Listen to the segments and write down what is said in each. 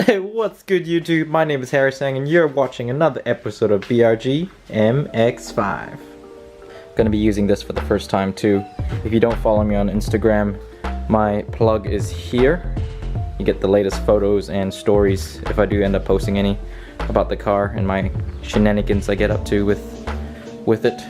Hey, what's good YouTube? My name is Harris and you're watching another episode of BRG MX5. Gonna be using this for the first time too. If you don't follow me on Instagram, my plug is here. You get the latest photos and stories, if I do end up posting any, about the car and my shenanigans I get up to with it.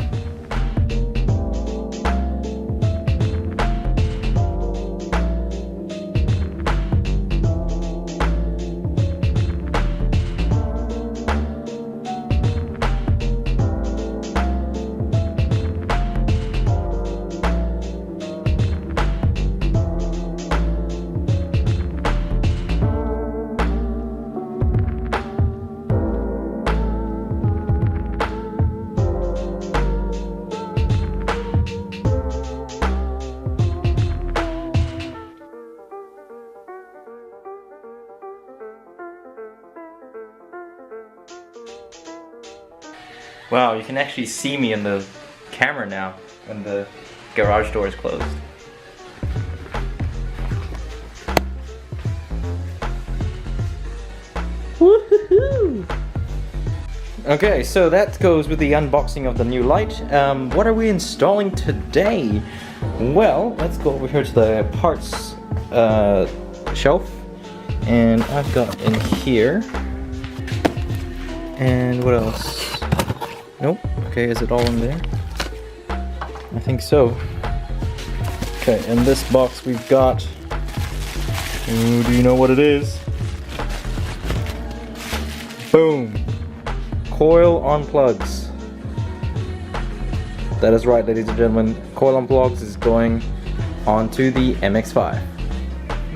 Wow, you can actually see me in the camera now when the garage door is closed. Woohoo! Okay, so that goes with the unboxing of the new light. What are we installing today? Well, let's go over here to the parts shelf. And I've got in here. And what else? Nope. Okay, is it all in there? I think so. Okay, in this box we've got... Ooh, do you know what it is? Boom! Coil on plugs. That is right, ladies and gentlemen. Coil on plugs is going onto the MX5.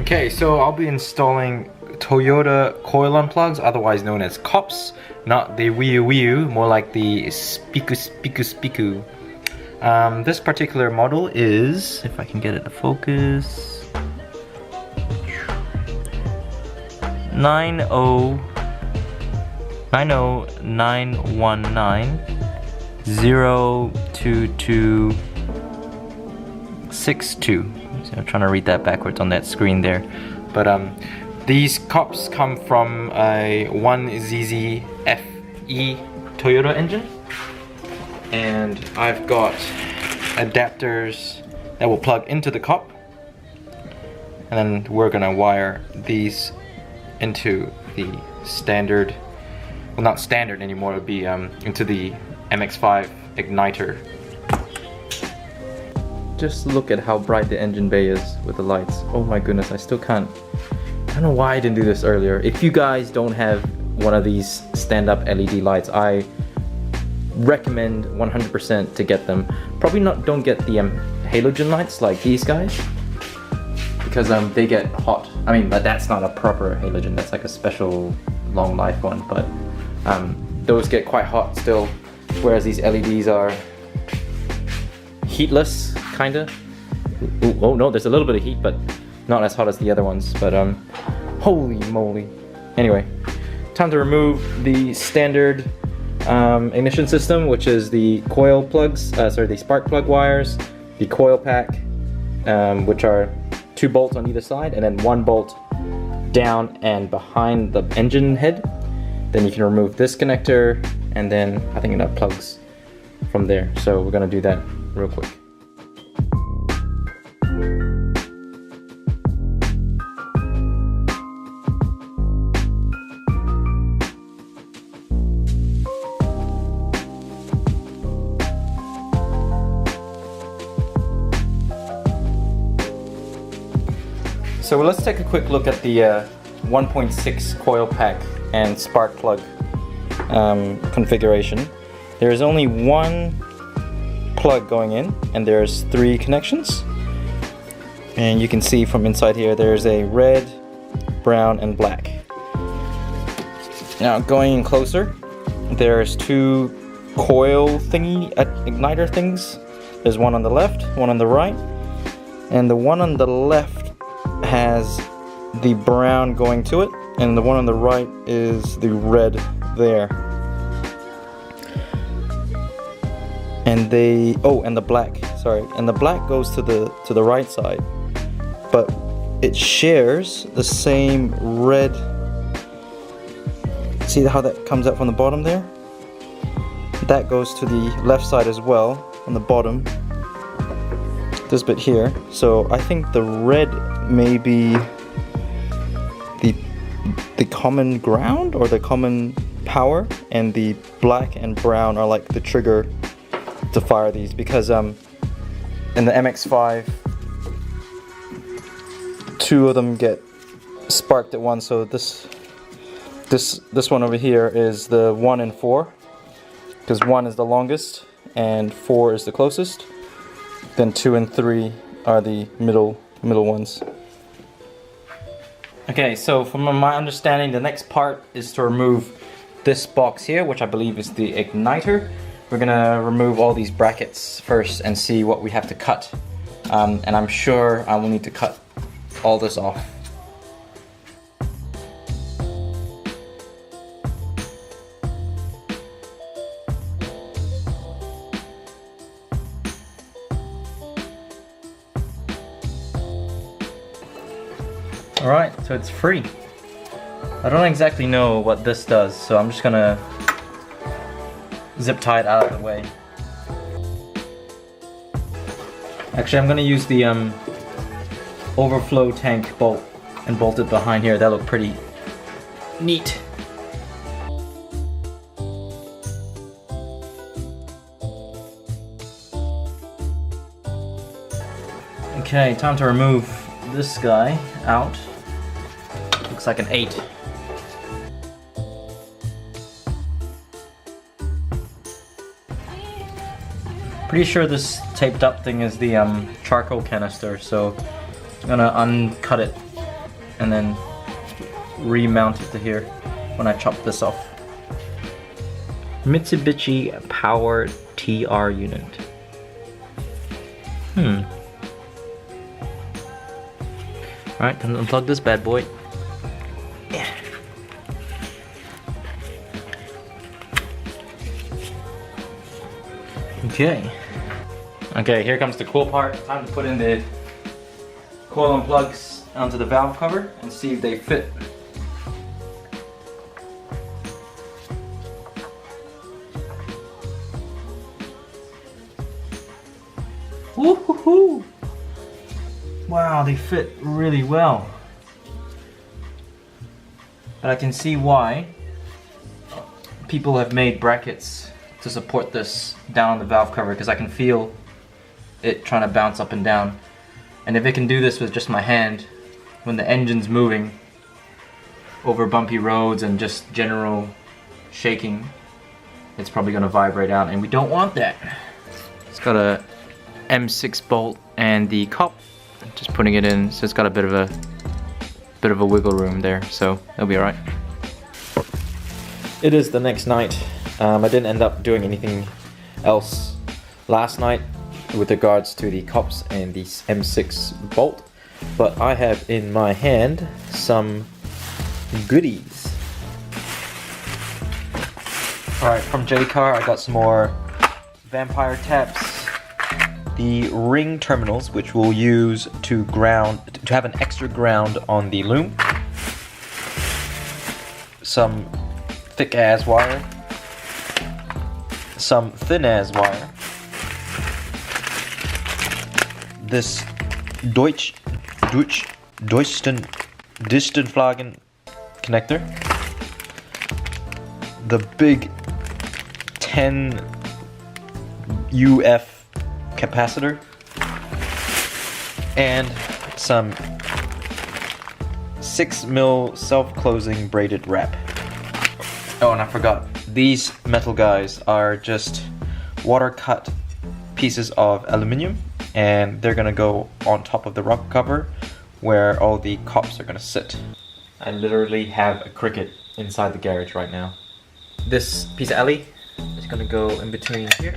Okay, so I'll be installing Toyota coil on plugs, otherwise known as COPs. Not the Wii, more like the Spiku. This particular model is, if I can get it to focus, 90919-02262. So I'm trying to read that backwards on that screen there, but these COPs come from a 1ZZFE Toyota engine, and I've got adapters that will plug into the COP, and then we're gonna wire these into the standard, well, not standard anymore, it would be into the MX5 igniter. Just look at how bright the engine bay is with the lights. Oh my goodness, I still can't. I don't know why I didn't do this earlier. If you guys don't have one of these stand-up LED lights, I recommend 100% to get them. Probably don't get the halogen lights like these guys, because they get hot. I mean, but that's not a proper halogen, that's like a special long life one, but those get quite hot still, whereas these LEDs are heatless, kinda. Ooh, oh no, there's a little bit of heat, but not as hot as the other ones, but holy moly. Anyway, time to remove the standard ignition system, which is the coil plugs, the spark plug wires, the coil pack, which are 2 bolts on either side, and then 1 bolt down and behind the engine head. Then you can remove this connector, and then I think it plugs from there. So we're gonna do that real quick. So let's take a quick look at the 1.6 coil pack and spark plug configuration. There is only 1 plug going in, and there's 3 connections. And you can see from inside here there's a red, brown, and black. Now going in closer, there's 2 coil thingy igniter things. There's one on the left, one on the right, and the one on the left has the brown going to it, and the one on the right is the red there. And and the black, sorry, and the black goes to the right side, but it shares the same red See how that comes out from the bottom there? That goes to the left side as well, on the bottom. This bit here. So I think the red may be the common ground or the common power, and the black and brown are like the trigger to fire these, because in the MX5 two of them get sparked at once. So this one over here is the 1 and 4, because 1 is the longest and 4 is the closest. Then 2 and 3 are the middle ones. Okay, so from my understanding, the next part is to remove this box here, which I believe is the igniter. We're gonna remove all these brackets first and see what we have to cut. And I'm sure I will need to cut all this off. Alright, so it's free. I don't exactly know what this does, so I'm just gonna zip tie it out of the way. Actually, I'm gonna use the overflow tank bolt and bolt it behind here. That look pretty neat. Okay, time to remove this guy out. Looks like an 8. Pretty sure this taped up thing is the charcoal canister, so I'm gonna uncut it and then remount it to here when I chop this off. Mitsubishi Power TR unit. Alright, then unplug this bad boy. Yeah. Okay, here comes the cool part. Time to put in the coil and plugs onto the valve cover and see if they fit. Woohoo! Wow, they fit really well. But I can see why people have made brackets to support this down on the valve cover, because I can feel it trying to bounce up and down. And if it can do this with just my hand, when the engine's moving over bumpy roads and just general shaking, it's probably going to vibrate out, and we don't want that. It's got a M6 bolt and the cop. Just putting it in, so it's got a bit of a wiggle room there, so it'll be alright. It is the next night. I didn't end up doing anything else last night with regards to the cops and the M6 bolt, but I have in my hand some goodies. Alright, from J-Car I got some more vampire taps. The ring terminals, which we'll use to have an extra ground on the loom. Some thick ass wire. Some thin ass wire. This Distenflagen connector. The big 10 UF capacitor, and some 6mm self-closing braided wrap. Oh, and I forgot, these metal guys are just water-cut pieces of aluminium, and they're gonna go on top of the rocker cover where all the cops are gonna sit. I literally have a cricket inside the garage right now. This piece of alley is gonna go in between here.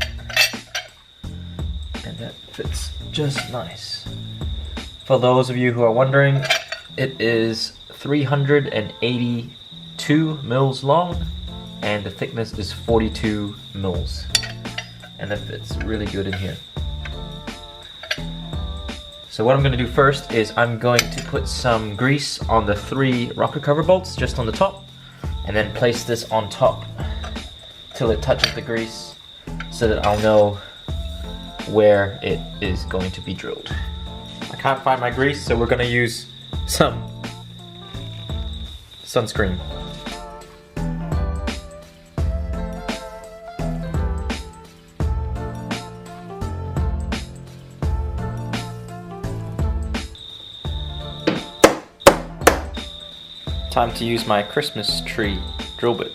And that fits just nice. For those of you who are wondering, it is 382 mils long and the thickness is 42 mils. And that fits really good in here. So what I'm going to do first is I'm going to put some grease on the 3 rocker cover bolts just on the top, and then place this on top till it touches the grease so that I'll know where it is going to be drilled. I can't find my grease, so we're gonna use some sunscreen. Time to use my Christmas tree drill bit.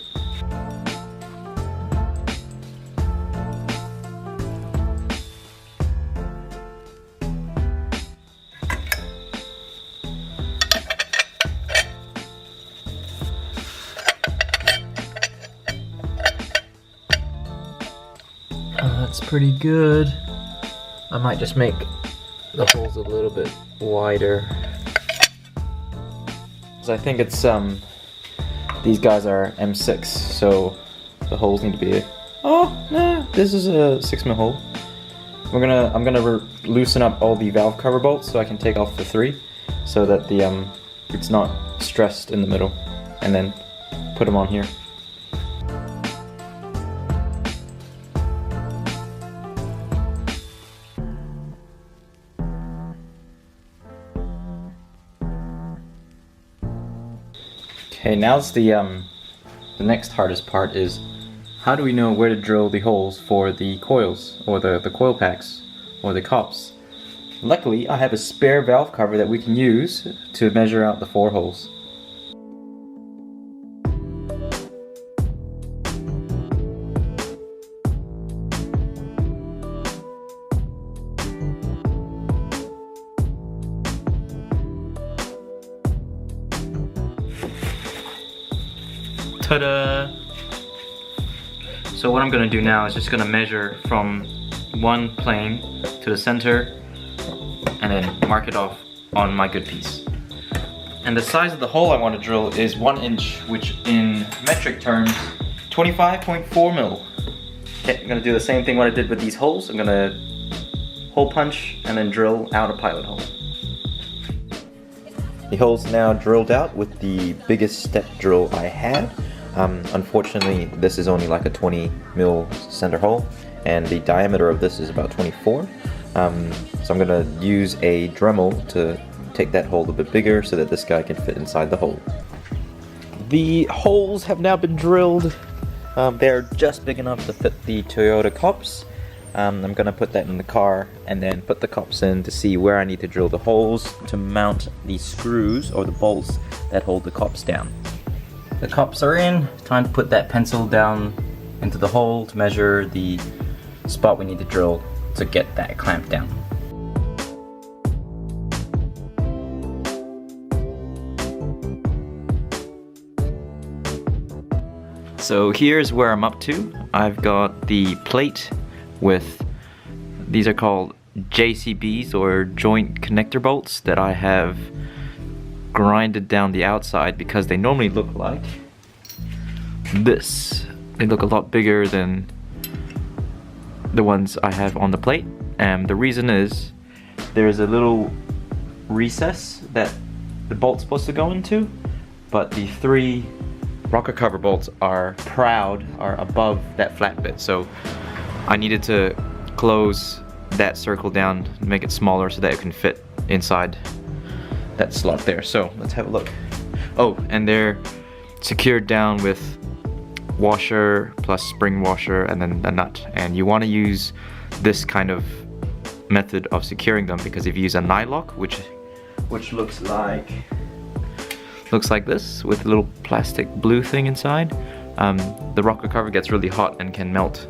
That's pretty good. I might just make the holes a little bit wider. I think it's these guys are M6, so the holes need to be. Oh no, this is a 6mm hole. I'm gonna loosen up all the valve cover bolts so I can take off the 3, so that the it's not stressed in the middle, and then put them on here. Okay, now's the next hardest part is how do we know where to drill the holes for the coils, or the coil packs, or the cops? Luckily, I have a spare valve cover that we can use to measure out the 4 holes. Ta-da! So what I'm going to do now is just going to measure from one plane to the center and then mark it off on my good piece. And the size of the hole I want to drill is 1 inch, which in metric terms, 25.4 mil. Okay, I'm going to do the same thing what I did with these holes. I'm going to hole punch and then drill out a pilot hole. The hole's now drilled out with the biggest step drill I had. Unfortunately, this is only like a 20 mil center hole, and the diameter of this is about 24. So I'm going to use a Dremel to take that hole a bit bigger so that this guy can fit inside the hole. The holes have now been drilled. They're just big enough to fit the Toyota cops. I'm going to put that in the car and then put the cops in to see where I need to drill the holes to mount the screws or the bolts that hold the cops down. The cops are in. Time to put that pencil down into the hole to measure the spot we need to drill to get that clamped down. So here's where I'm up to. I've got the plate with, these are called JCBs or joint connector bolts that I have grinded down the outside because they normally look like this. They look a lot bigger than the ones I have on the plate, and the reason is there's a little recess that the bolt's supposed to go into, but the 3 rocker cover bolts are above that flat bit, so I needed to close that circle down and make it smaller so that it can fit inside that slot there. So let's have a look. Oh, and they're secured down with washer plus spring washer and then a nut, and you want to use this kind of method of securing them, because if you use a nylock, which looks like this with a little plastic blue thing inside, the rocker cover gets really hot and can melt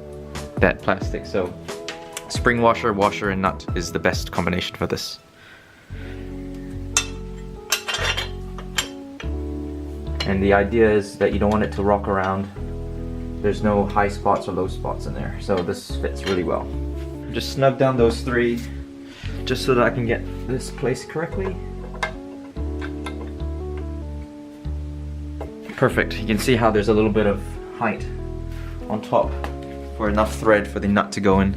that plastic. So spring washer, washer and nut is the best combination for this. And the idea is that you don't want it to rock around. There's no high spots or low spots in there, so this fits really well. Just snug down those 3 just so that I can get this placed correctly. Perfect. You can see how there's a little bit of height on top for enough thread for the nut to go in.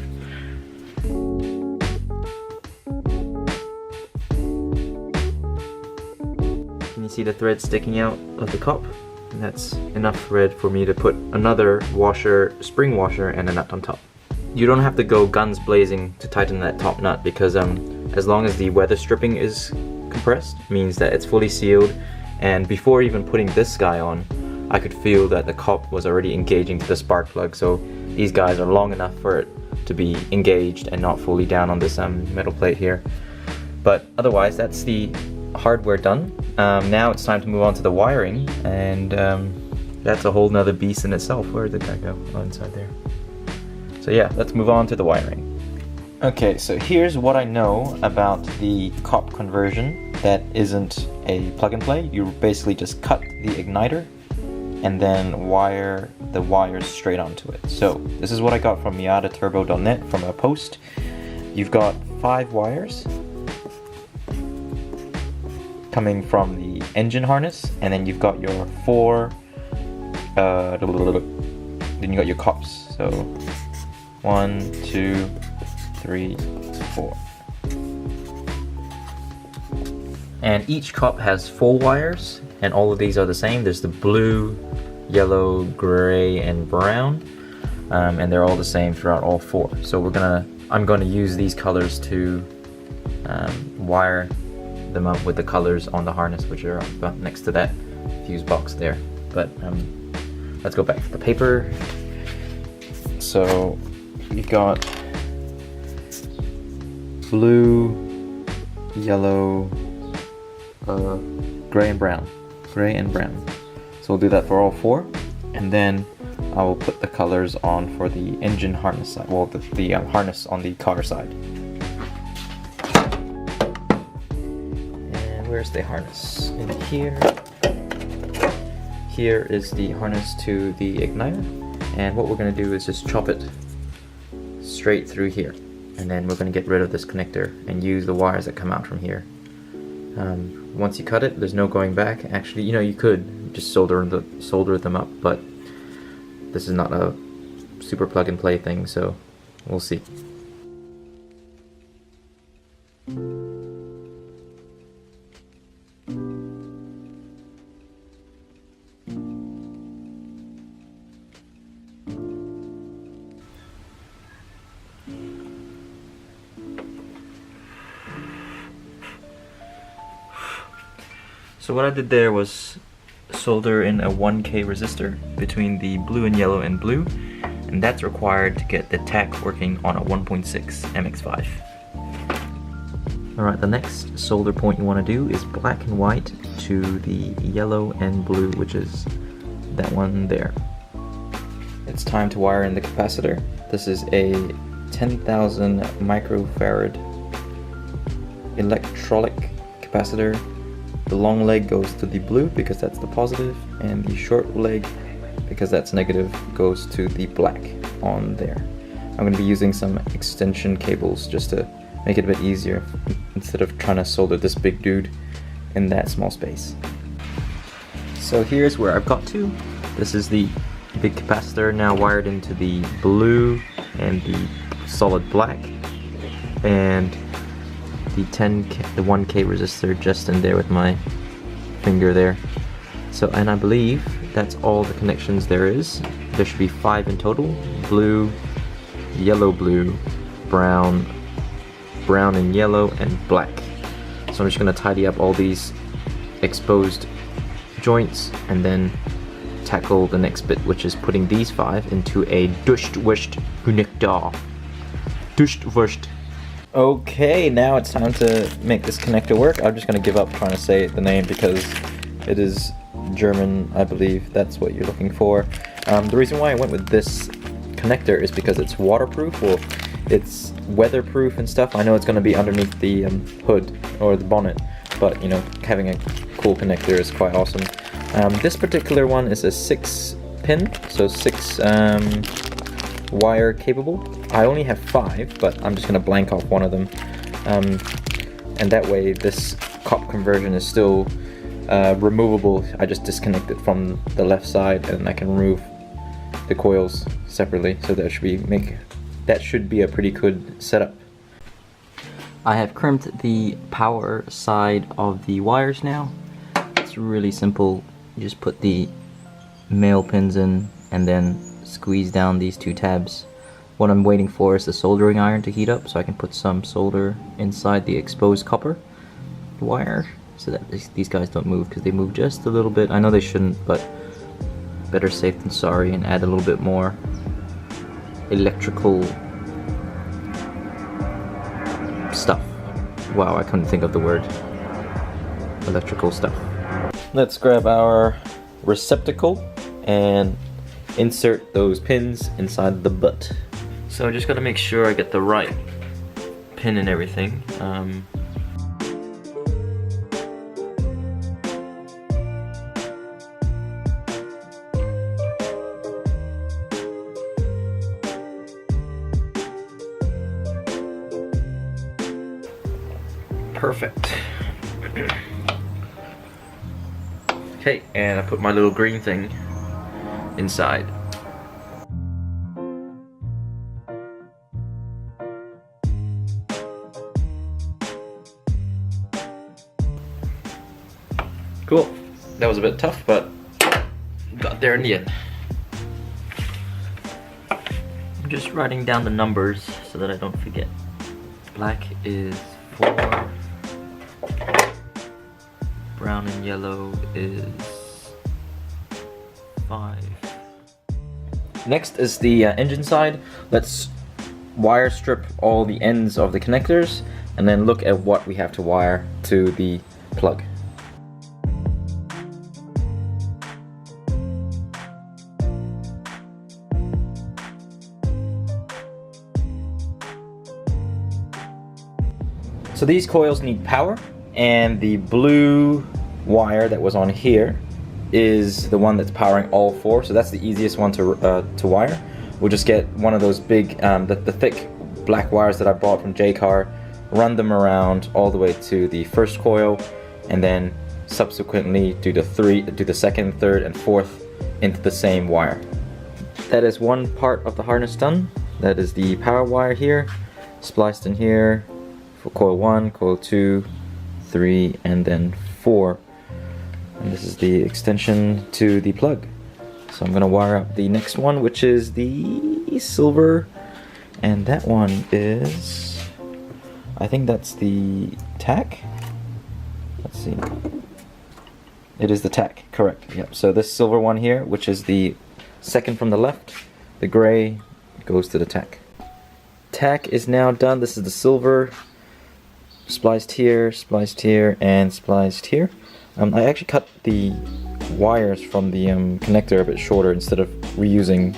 Can you see the thread sticking out of the cup? and that's enough thread for me to put another washer, spring washer, and a nut on top. You don't have to go guns blazing to tighten that top nut because as long as the weather stripping is compressed, means that it's fully sealed, and before even putting this guy on, I could feel that the cop was already engaging to the spark plug, so these guys are long enough for it to be engaged and not fully down on this metal plate here. But otherwise, that's the hardware done. Now it's time to move on to the wiring, and that's a whole nother beast in itself. Where did that go? Oh, inside there. So yeah, let's move on to the wiring. Okay, so here's what I know about the cop conversion that isn't a plug and play. You basically just cut the igniter and then wire the wires straight onto it. So this is what I got from MIATAturbo.net from a post. You've got 5 wires coming from the engine harness, and then you've got your 4 then you got your cops. So 1, 2, 3, 4. And each cop has 4 wires, and all of these are the same. There's the blue, yellow, gray, and brown, and they're all the same throughout all 4. So I'm gonna use these colors to wire them up with the colors on the harness, which are up next to that fuse box there. But let's go back to the paper. So you've got blue, yellow, gray and brown. So we'll do that for all 4, and then I will put the colors on for the engine harness side, well, the harness on the car side. And where's the harness? In here. Here is the harness to the igniter, and what we're going to do is just chop it straight through here, and then we're going to get rid of this connector and use the wires that come out from here. Once you cut it, there's no going back. Actually, you could just solder them up, but this is not a super plug and play thing, so we'll see. So what I did there was solder in a 1K resistor between the blue and yellow and blue, and that's required to get the tach working on a 1.6 MX5. Alright, the next solder point you want to do is black and white to the yellow and blue, which is that one there. It's time to wire in the capacitor. This is a 10,000 microfarad electrolytic capacitor. The long leg goes to the blue because that's the positive, and the short leg, because that's negative, goes to the black on there. I'm going to be using some extension cables just to make it a bit easier instead of trying to solder this big dude in that small space. So here's where I've got to. This is the big capacitor now wired into the blue and the solid black, and the 1K resistor just in there with my finger there. So, and I believe that's all the connections there is. There should be 5 in total: blue, yellow, blue, brown, brown and yellow, and black. So I'm just going to tidy up all these exposed joints and then tackle the next bit, which is putting these 5 into a durchwurscht connector. Durchwurscht. Okay, now it's time to make this connector work. I'm just going to give up trying to say the name because it is German, I believe. That's what you're looking for. The reason why I went with this connector is because it's waterproof, or it's weatherproof and stuff. I know it's going to be underneath the hood or the bonnet, but having a cool connector is quite awesome. This particular one is a 6-pin, so 6 wire capable. I only have 5, but I'm just going to blank off one of them, and that way this cop conversion is still removable. I just disconnect it from the left side, and I can remove the coils separately, so that should be a pretty good setup. I have crimped the power side of the wires now. It's really simple. You just put the male pins in and then squeeze down these two tabs. What I'm waiting for is the soldering iron to heat up so I can put some solder inside the exposed copper wire so that these guys don't move, because they move just a little bit. I know they shouldn't, but better safe than sorry, and add a little bit more electrical stuff. Wow, I couldn't think of the word. Electrical stuff. Let's grab our receptacle and insert those pins inside the butt. So I just gotta make sure I get the right pin and everything. Perfect. Okay, and I put my little green thing inside. Cool. That was a bit tough, but got there in the end. I'm just writing down the numbers so that I don't forget. Black is 4. Brown and yellow is 5. Next is the engine side. Let's wire strip all the ends of the connectors and then look at what we have to wire to the plug. So these coils need power, and the blue wire that was on here is the one that's powering all 4, so that's the easiest one to wire. We'll just get one of those big, the thick black wires that I bought from J-Car, run them around all the way to the first coil, and then subsequently do the second, third, and fourth into the same wire. That is one part of the harness done. That is the power wire here, spliced in here for coil 1, coil 2, 3, and then 4. And this is the extension to the plug. So I'm gonna wire up the next one, which is the silver, and that one is, I think that's the tack. Let's see. It is the tack, correct. Yep. So this silver one here, which is the second from the left, the gray goes to the tack. Tack is now done. This is the silver, spliced here, and spliced here. I actually cut the wires from the connector a bit shorter instead of reusing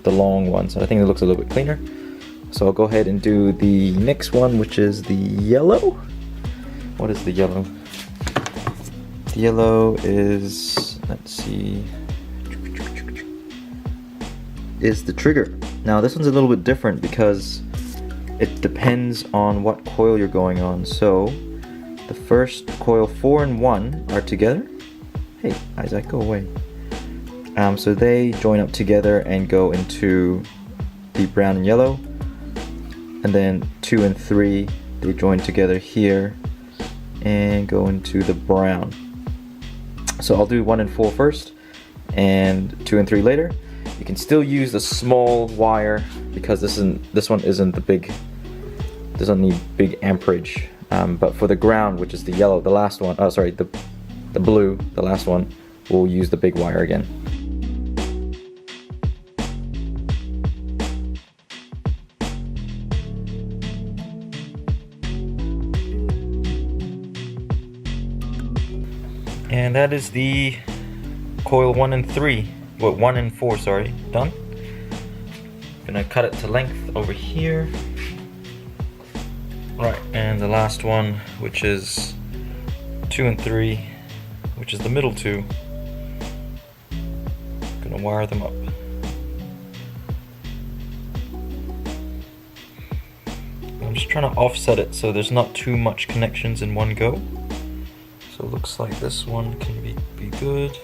the long one, so I think it looks a little bit cleaner. So I'll go ahead and do the next one, which is the yellow. What is the yellow? The yellow is, let's see, is the trigger. Now this one's a little bit different because it depends on what coil you're going on. So the first coil 4 and 1 are together. Hey, Isaac, go away. So they join up together and go into the brown and yellow. And then 2 and 3, they join together here and go into the brown. So I'll do 1 and 4 first and 2 and 3 later. You can still use the small wire because this one isn't the big, doesn't need big amperage. But for the ground, which is the yellow, the last one, the blue, the last one, we'll use the big wire again. And that is the coil 1 and 3, well, 1 and 4, sorry, done. Gonna cut it to length over here. Right, and the last one, which is 2 and 3, which is the middle 2. Gonna wire them up. I'm just trying to offset it so there's not too much connections in one go. So it looks like this one can be good.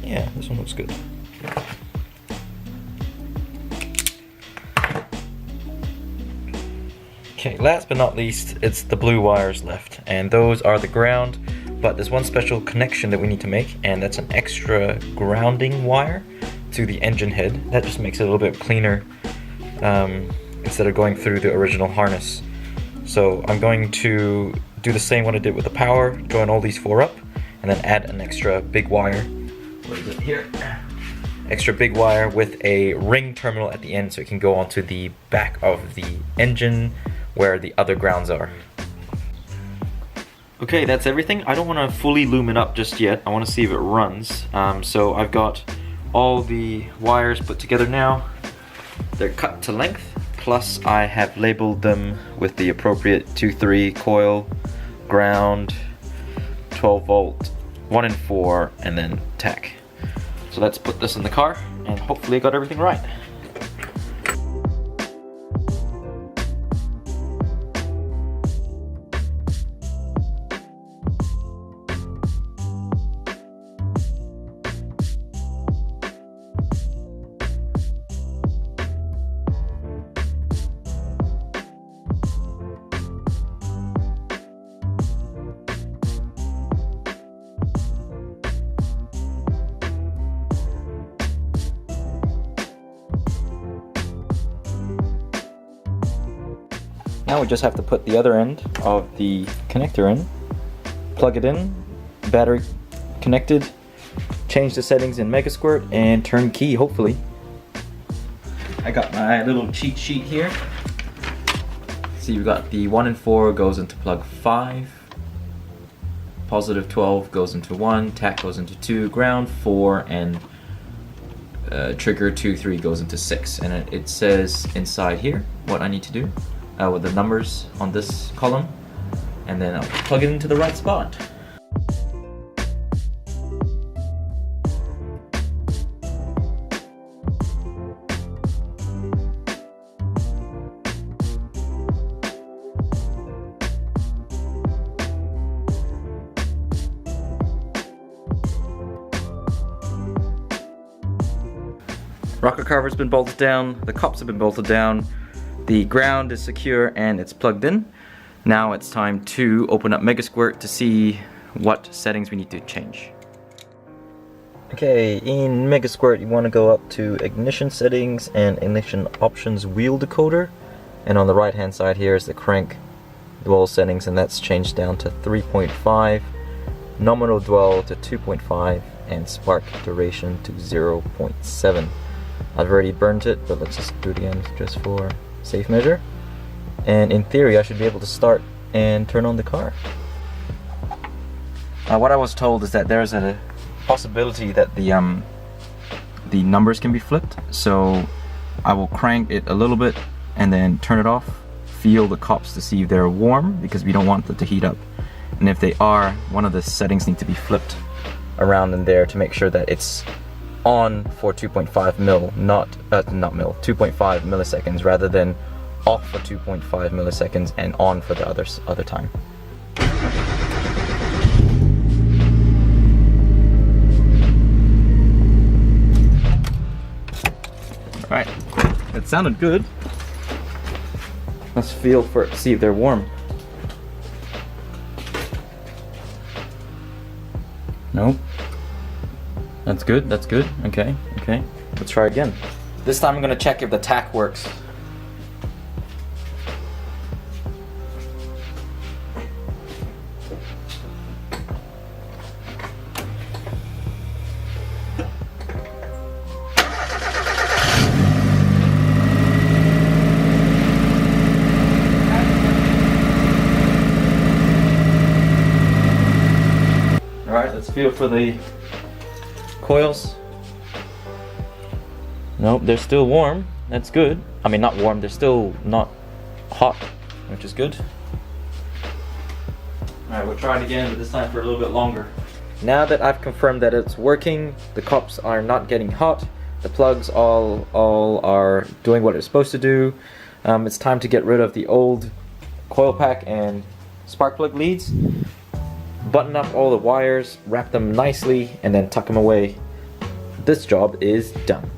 Yeah, this one looks good. Okay, last but not least, it's the blue wires left, and those are the ground, but there's one special connection that we need to make, and that's an extra grounding wire to the engine head. That just makes it a little bit cleaner instead of going through the original harness. So I'm going to do the same what I did with the power, join all these 4 up, and then add an extra big wire. What is it here? Extra big wire with a ring terminal at the end so it can go onto the back of the engine where the other grounds are. Okay, that's everything. I don't want to fully loom it up just yet. I want to see if it runs. So I've got all the wires put together now. They're cut to length, plus I have labeled them with the appropriate 2-3 coil, ground, 12 volt, 1 and 4, and then tack. So let's put this in the car, and hopefully I got everything right. Now we just have to put the other end of the connector in, plug it in, battery connected, change the settings in MegaSquirt, and turn key, hopefully. I got my little cheat sheet here. See, we've got the 1 and 4 goes into plug 5, positive 12 goes into 1, tack goes into 2, ground 4, and trigger 2, 3 goes into 6. And it says inside here what I need to do. With the numbers on this column, and then I'll plug it into the right spot. Rocker cover's been bolted down, the cups have been bolted down, the ground is secure and it's plugged in. Now it's time to open up MegaSquirt to see what settings we need to change. Okay, in MegaSquirt you want to go up to ignition settings and ignition options wheel decoder, and on the right hand side here is the crank dwell settings, and that's changed down to 3.5, nominal dwell to 2.5, and spark duration to 0.7. I've already burnt it, but let's just do it again just for safe measure. And in theory I should be able to start and turn on the car. What I was told is that there's a possibility that the numbers can be flipped, so I will crank it a little bit and then turn it off, feel the cups to see if they're warm, because we don't want them to heat up, and if they are, one of the settings need to be flipped around in there to make sure that it's on for 2.5 mil, not 2.5 milliseconds, rather than off for 2.5 milliseconds and on for the other time. Alright, that sounded good. Let's feel for it, see if they're warm. Nope. That's good, that's good. Okay, okay. Let's try again. This time I'm gonna check if the tack works. Alright, let's feel for the coils. Nope, they're still warm. That's good. I mean, not warm, they're still not hot, which is good. Alright, we'll try it again, but this time for a little bit longer. Now that I've confirmed that it's working, the cups are not getting hot, the plugs all are doing what it's supposed to do, it's time to get rid of the old coil pack and spark plug leads. Button up all the wires, wrap them nicely, and then tuck them away. This job is done.